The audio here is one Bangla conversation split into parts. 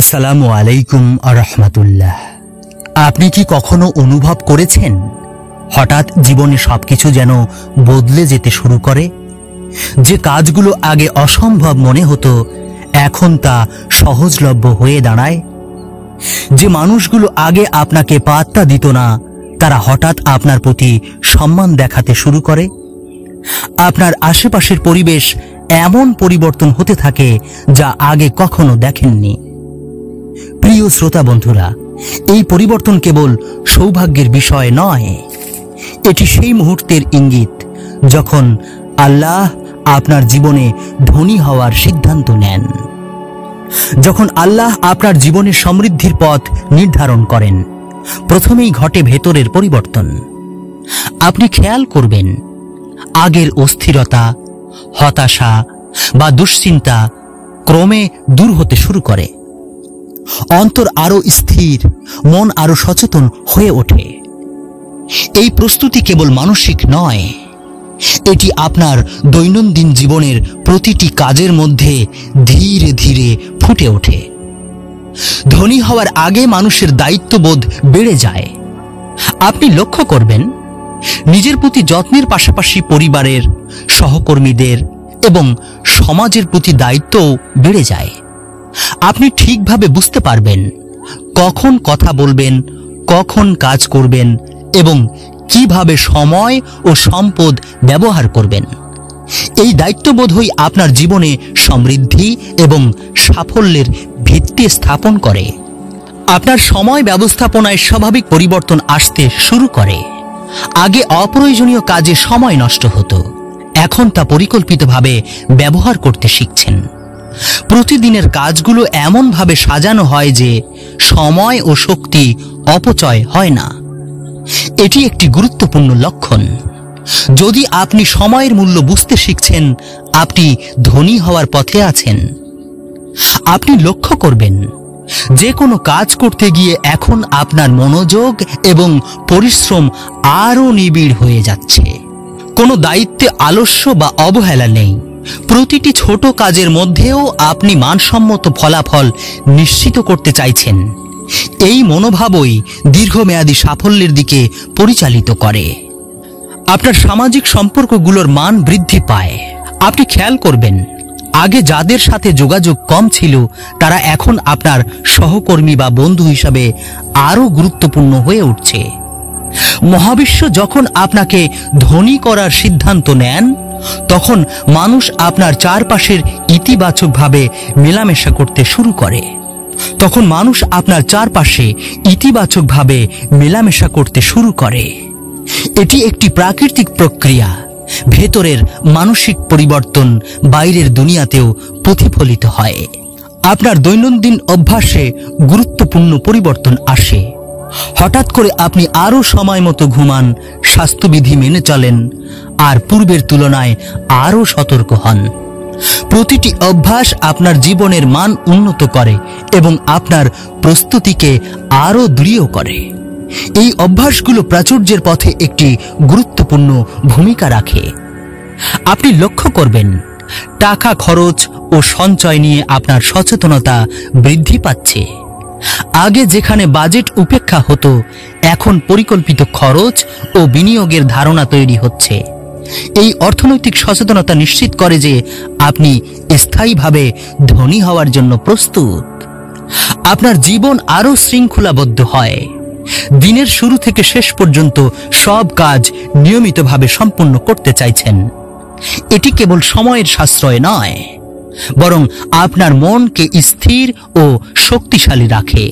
আসসালামু আলাইকুম আরহামাতুল্লাহ। আপনি কি কখনো অনুভব করেছেন হঠাৎ জীবনে সবকিছু যেন বদলে যেতে শুরু করে? যে কাজগুলো আগে অসম্ভব মনে হতো এখন তা সহজলভ্য হয়ে দাঁড়ায়। যে মানুষগুলো আগে আপনাকে পাত্তা দিত না তারা হঠাৎ আপনার প্রতি সম্মান দেখাতে শুরু করে। আপনার আশেপাশের পরিবেশ এমন পরিবর্তন হতে থাকে যা আগে কখনো দেখেননি। প্রিয় শ্রোতা বন্ধুরা, এই পরিবর্তন কেবল সৌভাগ্যের বিষয় নয়, এটি সেই মুহূর্তের ইঙ্গিত যখন আল্লাহ আপনার জীবনে ধনী হওয়ার সিদ্ধান্ত নেন, যখন আল্লাহ আপনার জীবনে সমৃদ্ধির পথ নির্ধারণ করেন। প্রথমেই ঘটে ভেতরের পরিবর্তন। আপনি খেয়াল করবেন আগের অস্থিরতা, হতাশা বা দুশ্চিন্তা ক্রমে দূর হতে শুরু করে। অন্তর আরো স্থির, মন আরো সচেতন হয়ে ওঠে। এই প্রস্তুতি কেবল মানসিক নয়, এটি আপনার দৈনন্দিন জীবনের প্রতিটি কাজের মধ্যে ধীরে ধীরে ফুটে ওঠে। ধনী হওয়ার আগে মানুষের দায়িত্ববোধ বেড়ে যায়। আপনি লক্ষ্য করবেন নিজের প্রতি যত্নের পাশাপাশি পরিবারের, সহকর্মীদের এবং সমাজের প্রতি দায়িত্বও বেড়ে যায়। আপনি ঠিকভাবে বুঝতে পারবেন কখন কথা বলবেন, কখন কাজ করবেন এবং কিভাবে সময় ও সম্পদ ব্যবহার করবেন। এই দায়িত্ববোধই আপনার জীবনে সমৃদ্ধি এবং সাফল্যের ভিত্তি স্থাপন করে। আপনার সময় ব্যবস্থাপনায় স্বাভাবিক পরিবর্তন আসতে শুরু করে। আগে অপ্রয়োজনীয় কাজে সময় নষ্ট হতো, এখন তা পরিকল্পিতভাবে ব্যবহার করতে শিখছেন। প্রতিদিনের কাজগুলো এমনভাবে সাজানো হয় যে সময় ও শক্তি অপচয় হয় না। এটি একটি গুরুত্বপূর্ণ লক্ষণ। যদি আপনি সময়ের মূল্য বুঝতে শিখছেন, আপনি ধনী হওয়ার পথে আছেন। আপনি লক্ষ্য করবেন যে কোনো কাজ করতে গিয়ে এখন আপনার মনোযোগ এবং পরিশ্রম আরো নিবিড় হয়ে যাচ্ছে। কোনো দায়িত্বে আলস্য বা অবহেলা নেই। প্রতিটি ছোট কাজের মধ্যেও আপনি মানসম্মত ফলাফল নিশ্চিত করতে চাইছেন। এই মনোভাবই দীর্ঘমেয়াদী সাফল্যের দিকে পরিচালিত করে। আপনার সামাজিক সম্পর্কগুলোর মান বৃদ্ধি পায়। আপনি খেয়াল করবেন আগে যাদের সাথে যোগাযোগ কম ছিল তারা এখন আপনার সহকর্মী বা বন্ধু হিসাবে আরো গুরুত্বপূর্ণ হয়ে উঠছে। মহাবিশ্ব যখন আপনাকে ধনী করার সিদ্ধান্ত নেন, তখন মানুষ আপনার চারপাশের ইতিবাচকভাবে মেলামেশা করতে শুরু করে। এটি একটি প্রাকৃতিক প্রক্রিয়া। ভেতরের মানসিক পরিবর্তন বাইরের দুনিয়াতেও প্রতিফলিত হয়। আপনার দৈনন্দিন অভ্যাসে গুরুত্বপূর্ণ পরিবর্তন আসে। হঠাৎ করে আপনি আরো সময় মতো ঘুমান, স্বাস্থ্যবিধি মেনে চলেন আর পূর্বের তুলনায় আরো সতর্ক হন। প্রতিটি অভ্যাস আপনার জীবনের মান উন্নত করে এবং আপনার প্রস্তুতিকে আরো দৃঢ় করে। এই অভ্যাসগুলো প্রাচুর্যের পথে একটি গুরুত্বপূর্ণ ভূমিকা রাখে। আপনি লক্ষ্য করবেন টাকা খরচ ও সঞ্চয় নিয়ে আপনার সচেতনতা বৃদ্ধি পাচ্ছে। আগে যেখানে বাজেট উপেক্ষা হতো, এখন পরিকল্পিত খরচ ও বিনিয়োগের ধারণা তৈরি হচ্ছে। এই অর্থনৈতিক সচেতনতা নিশ্চিত করে যে আপনি স্থায়ীভাবে ধনী হওয়ার জন্য প্রস্তুত। আপনার জীবন আরো শৃঙ্খলাবদ্ধ হয়। দিনের শুরু থেকে শেষ পর্যন্ত সব কাজ নিয়মিতভাবে সম্পূর্ণ করতে চাইছেন। এটি কেবল সময়ের সাশ্রয় নয়, বরং আপনার মনকে স্থির ও শক্তিশালী রাখে।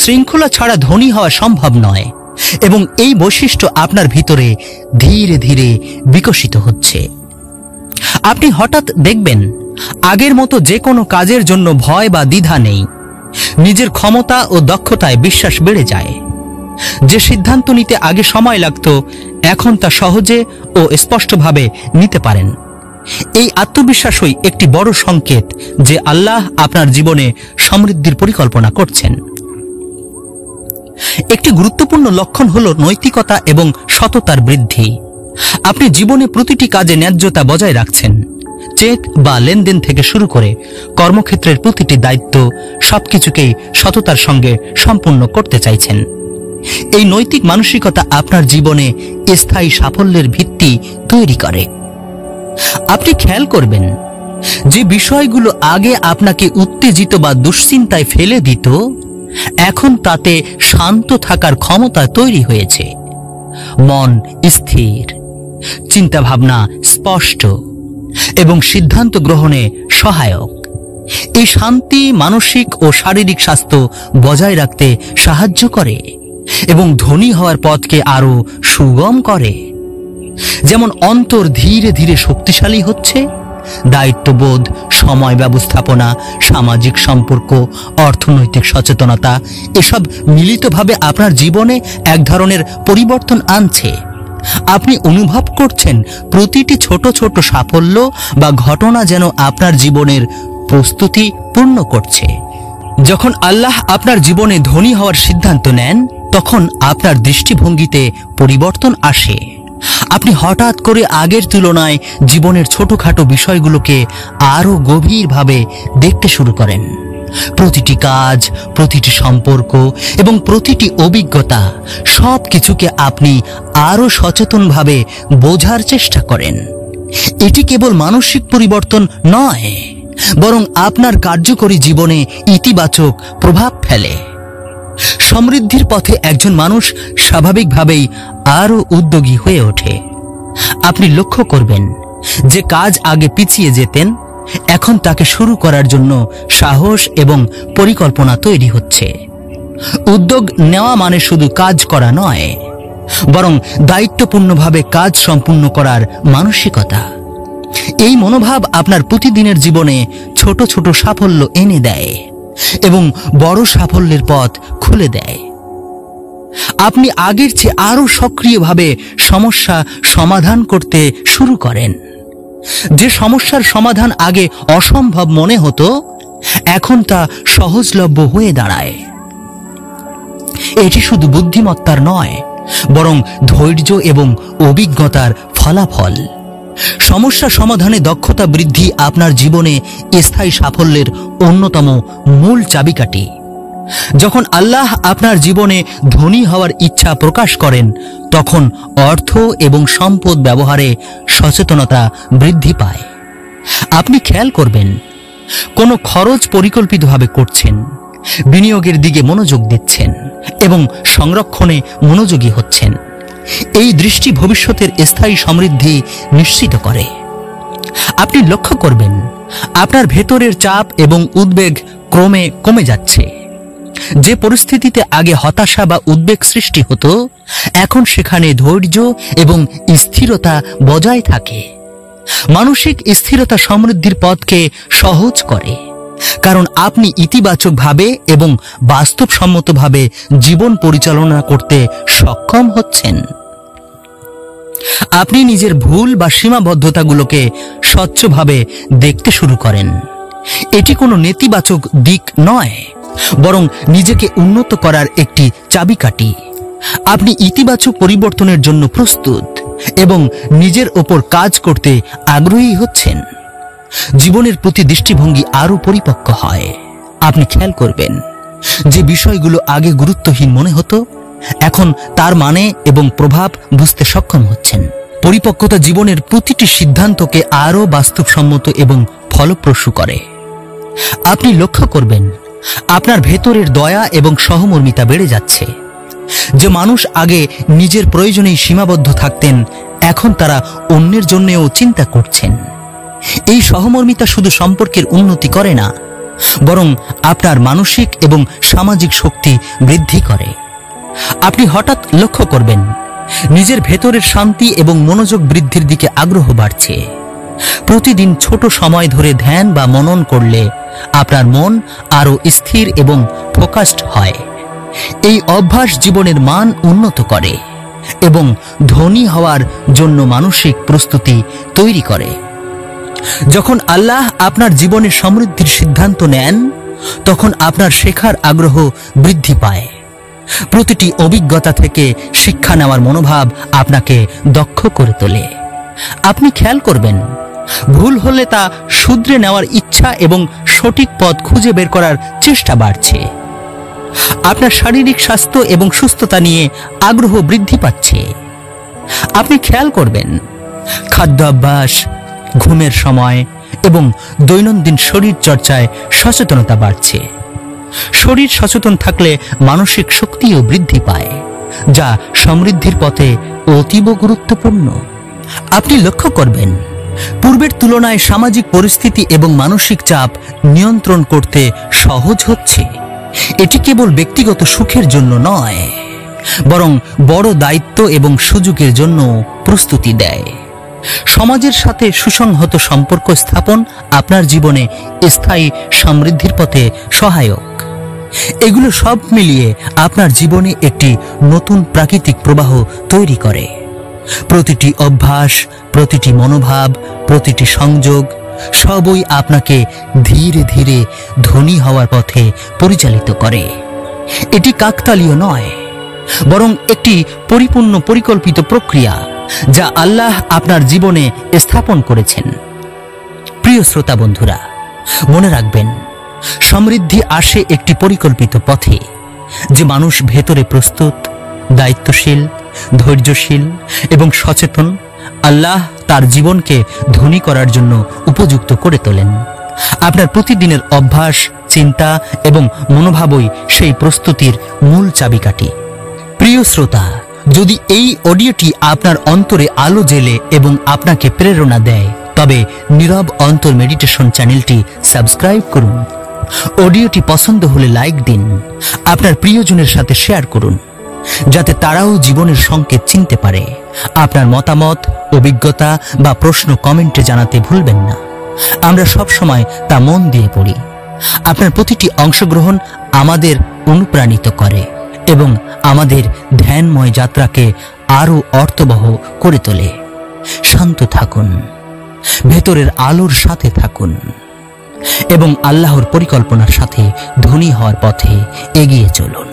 শৃঙ্খলা ছাড়া ধনী হওয়া সম্ভব নয় এবং এই বৈশিষ্ট্য আপনার ভিতরে ধীরে ধীরে বিকশিত হচ্ছে। আপনি হঠাৎ দেখবেন আগের মতো যে কোনো কাজের জন্য ভয় বা দ্বিধা নেই। নিজের ক্ষমতা ও দক্ষতায় বিশ্বাস বেড়ে যায়। যে সিদ্ধান্ত নিতে আগে সময় লাগতো, এখন তা সহজে ও স্পষ্টভাবে নিতে পারেন। এই আত্মবিশ্বাসই একটি বড় সংকেত যে আল্লাহ আপনার জীবনে সমৃদ্ধির পরিকল্পনা করছেন। একটি গুরুত্বপূর্ণ লক্ষণ হলো নৈতিকতা এবং সততার বৃদ্ধি। আপনি জীবনে প্রতিটি কাজে ন্যায্যতা বজায় রাখছেন। চেক বা লেনদেন থেকে শুরু করে কর্মক্ষেত্রের প্রতিটি দায়িত্ব সবকিছুকেই সততার সঙ্গে সম্পূর্ণ করতে চাইছেন। এই নৈতিক মানসিকতা আপনার জীবনে স্থায়ী সাফল্যের ভিত্তি তৈরি করে। আপনি খেয়াল করবেন, যে বিষয়গুলো আগে আপনাকে উত্তেজিত বা দুশ্চিন্তায় ফেলে দিত, এখন তাতে শান্ত থাকার ক্ষমতা তৈরি হয়েছে। মন স্থির, চিন্তাভাবনা স্পষ্ট এবং সিদ্ধান্ত গ্রহণে সহায়ক। এই শান্তি মানসিক ও শারীরিক স্বাস্থ্য বজায় রাখতে সাহায্য করে এবং ধনী হওয়ার পথকে আরো সুগম করে। যেমন অন্তর ধীরে ধীরে শক্তিশালী হচ্ছে, দায়িত্ববোধ, সময় ব্যবস্থাপনা, সামাজিক সম্পর্ক, অর্থনৈতিক সচেতনতা এসব মিলিতভাবে আপনার জীবনে এক ধরনের পরিবর্তন আনছে। আপনি অনুভব করছেন প্রতিটি ছোট ছোট সাফল্য বা ঘটনা যেন আপনার জীবনের প্রস্তুতি পূর্ণ করছে। যখন আল্লাহ আপনার জীবনে ধনী হওয়ার সিদ্ধান্ত নেন, তখন আপনার দৃষ্টিভঙ্গিতে পরিবর্তন আসে। আপনি হঠাৎ করে আগের তুলনায় জীবনের ছোটখাটো বিষয়গুলোকে আরো গভীরভাবে দেখতে শুরু করেন। প্রতিটি কাজ, প্রতিটি সম্পর্ক এবং প্রতিটি অভিজ্ঞতা সবকিছুকে আপনি আরো সচেতনভাবে বোঝার চেষ্টা করেন। এটি কেবল মানসিক পরিবর্তন নয়, বরং আপনার কার্যকরী জীবনে ইতিবাচক প্রভাব ফেলে। সমৃদ্ধির পথে একজন মানুষ স্বাভাবিকভাবেই আরো উদ্যোগী হয়ে ওঠে। আপনি লক্ষ্য করবেন, যে কাজ আগে পিছিয়ে যেতেন, এখন তাকে শুরু করার জন্য সাহস এবং পরিকল্পনা তৈরি হচ্ছে। উদ্যোগ নেওয়া মানে শুধু কাজ করা নয়, বরং দায়িত্বপূর্ণভাবে কাজ সম্পূর্ণ করার মানসিকতা। এই মনোভাব আপনার প্রতিদিনের জীবনে ছোট ছোট সাফল্য এনে দেয় এবং বড় সাফল্যের পথ খুলে দেয়। আপনি আগের চেয়ে আরো সক্রিয়ভাবে সমস্যা সমাধান করতে শুরু করেন। যে সমস্যার সমাধান আগে অসম্ভব মনে হতো, এখন তা সহজলভ্য হয়ে দাঁড়ায়। এটি শুধু বুদ্ধিমত্তার নয়, বরং ধৈর্য এবং অভিজ্ঞতার ফলাফল। সমস্যা সমাধানে দক্ষতা বৃদ্ধি আপনার জীবনে স্থায়ী সাফল্যের অন্যতম মূল চাবিকাঠি। যখন আল্লাহ আপনার জীবনে ধনী হওয়ার ইচ্ছা প্রকাশ করেন, তখন অর্থ এবং সম্পদ ব্যবহারে সচেতনতা বৃদ্ধি পায়। আপনি খেয়াল করবেন, কোনো খরচ পরিকল্পিতভাবে করছেন, বিনিয়োগের দিকে মনোযোগ দিচ্ছেন এবং সংরক্ষণে মনোযোগী হচ্ছেন। এই দৃষ্টি ভবিষ্যতের স্থায়ী সমৃদ্ধি নিশ্চিত করে। আপনি লক্ষ্য করবেন, আপনার ভেতরের চাপ এবং উদ্বেগ ক্রমে কমে যাচ্ছে। যে পরিস্থিতিতে আগে হতাশা বা উদ্বেগ সৃষ্টি হতো, এখন সেখানে ধৈর্য এবং স্থিরতা বজায় থাকে। মানসিক স্থিরতা সমৃদ্ধির পথকে সহজ করে, কারণ আপনি ইতিবাচকভাবে এবং বাস্তবসম্মতভাবে জীবন পরিচালনা করতে সক্ষম হচ্ছেন। আপনি নিজের ভুল বা সীমাবদ্ধতাগুলোকে স্বচ্ছভাবে দেখতে শুরু করেন। এটি কোনো নেতিবাচক দিক নয়, বরং নিজেকে উন্নত করার একটি চাবিকাঠি। আপনি ইতিবাচক পরিবর্তনের জন্য প্রস্তুত এবং নিজের ওপর কাজ করতে আগ্রহী হচ্ছেন। জীবনের প্রতি দৃষ্টিভঙ্গি আরো পরিপক্ক হয়। আপনি খেয়াল করবেন, যে বিষয়গুলো আগে গুরুত্বহীন মনে হতো, এখন তার মানে এবং প্রভাব বুঝতে সক্ষম হচ্ছেন। পরিপক্কতা জীবনের প্রতিটি সিদ্ধান্তকে আরো বাস্তবসম্মত এবং ফলপ্রসূ করে। আপনি লক্ষ্য করবেন, আপনার ভেতরের দয়া এবং সহমর্মিতা বেড়ে যাচ্ছে। যে মানুষ আগে নিজের প্রয়োজনেই সীমাবদ্ধ থাকতেন, এখন তারা অন্যের জন্যও চিন্তা করছেন। এই সহমর্মিতা শুধু সম্পর্কের উন্নতি করে না, বরং আপনার মানসিক এবং সামাজিক শক্তি বৃদ্ধি করে। আপনি হঠাৎ লক্ষ্য করবেন, নিজের ভেতরের শান্তি এবং মনোযোগ বৃদ্ধির দিকে আগ্রহ বাড়ছে। প্রতিদিন ছোট সময় ধরে ধ্যান বা মনন করলে আপনার মন আরো স্থির এবং ফোকাসড হয়। এই অভ্যাস জীবনের মান উন্নত করে এবং ধনী হওয়ার জন্য মানসিক প্রস্তুতি তৈরি করে। যখন আল্লাহ আপনার জীবনের সমৃদ্ধির সিদ্ধান্ত নেন, তখন আপনার শেখার আগ্রহ বৃদ্ধি পায়। প্রতিটি অভিজ্ঞতা থেকে শিক্ষা নেওয়ার মনোভাব আপনাকে দক্ষ করে তোলে। আপনি খেয়াল করবেন, ভুল হলে তা শুধরে নেওয়ার ইচ্ছা এবং সঠিক পথ খুঁজে বের করার চেষ্টা বাড়ছে। আপনার শারীরিক স্বাস্থ্য এবং সুস্থতা নিয়ে আগ্রহ বৃদ্ধি পাচ্ছে। আপনি খেয়াল করবেন খাদ্যাভ্যাস, ঘুমের সময় এবং দৈনন্দিন শরীর চর্চায় সচেতনতা বাড়ছে। শরীর সচেতন থাকলে মানসিক শক্তিও বৃদ্ধি পায়, যা সমৃদ্ধির পথে অতীব গুরুত্বপূর্ণ। আপনি লক্ষ্য করবেন পূর্বের তুলনায় সামাজিক পরিস্থিতি এবং মানসিক চাপ নিয়ন্ত্রণ করতে সহজ হচ্ছে। এটি কেবল ব্যক্তিগত সুখের জন্য নয়, বরং বড় দায়িত্ব এবং সুযোগের জন্য প্রস্তুতি দেয়। সমাজের সাথে সুসংহত সম্পর্ক স্থাপন আপনার জীবনে স্থায়ী সমৃদ্ধির পথে সহায়ক। এগুলো সব মিলিয়ে আপনার জীবনে একটি নতুন প্রাকৃতিক প্রবাহ তৈরি করে। প্রতিটি অভ্যাস, প্রতিটি মনোভাব, প্রতিটি সংযোগ সবই আপনাকে ধীরে ধীরে ধনী হওয়ার পথে পরিচালিত করে। এটি কাকতালীয় নয়, বরং একটি পরিপূর্ণ পরিকল্পিত প্রক্রিয়া যা আল্লাহ আপনার জীবনে স্থাপন করেছেন। প্রিয় শ্রোতা বন্ধুরা, মনে রাখবেন সমৃদ্ধি আসে একটি পরিকল্পিত পথে। যে মানুষ ভেতরে প্রস্তুত, দায়িত্বশীল, ধৈর্যশীল এবং সচেতন, আল্লাহ তার জীবনকে ধনী করার জন্য উপযুক্ত করে তোলেন। আপনার প্রতিদিনের অভ্যাস, চিন্তা এবং মনোভাবই সেই প্রস্তুতির মূল চাবিকাঠি। প্রিয় শ্রোতা, যদি এই অডিওটি আপনার অন্তরে আলো জ্বেলে এবং আপনাকে প্রেরণা দেয়, তবে নীরব অন্তর মেডিটেশন চ্যানেলটি সাবস্ক্রাইব করুন। অডিওটি পছন্দ হলে লাইক দিন, আপনার প্রিয়জনের সাথে শেয়ার করুন, যাতে তারাও জীবনের সংকেত চিনতে পারে। আপনার মতামত, অভিজ্ঞতা বা প্রশ্ন কমেন্টে জানাতে ভুলবেন না। আমরা সব সময় তা মন দিয়ে পড়ি। আপনার প্রতিটি অংশগ্রহণ আমাদের অনুপ্রাণিত করে এবং আমাদের ধ্যানময় যাত্রাকে আরো অর্থবহ করে তোলে। শান্ত থাকুন, ভেতরের আলোর সাথে থাকুন এবং আল্লাহর পরিকল্পনার সাথে ধনী হওয়ার পথে এগিয়ে চলুন।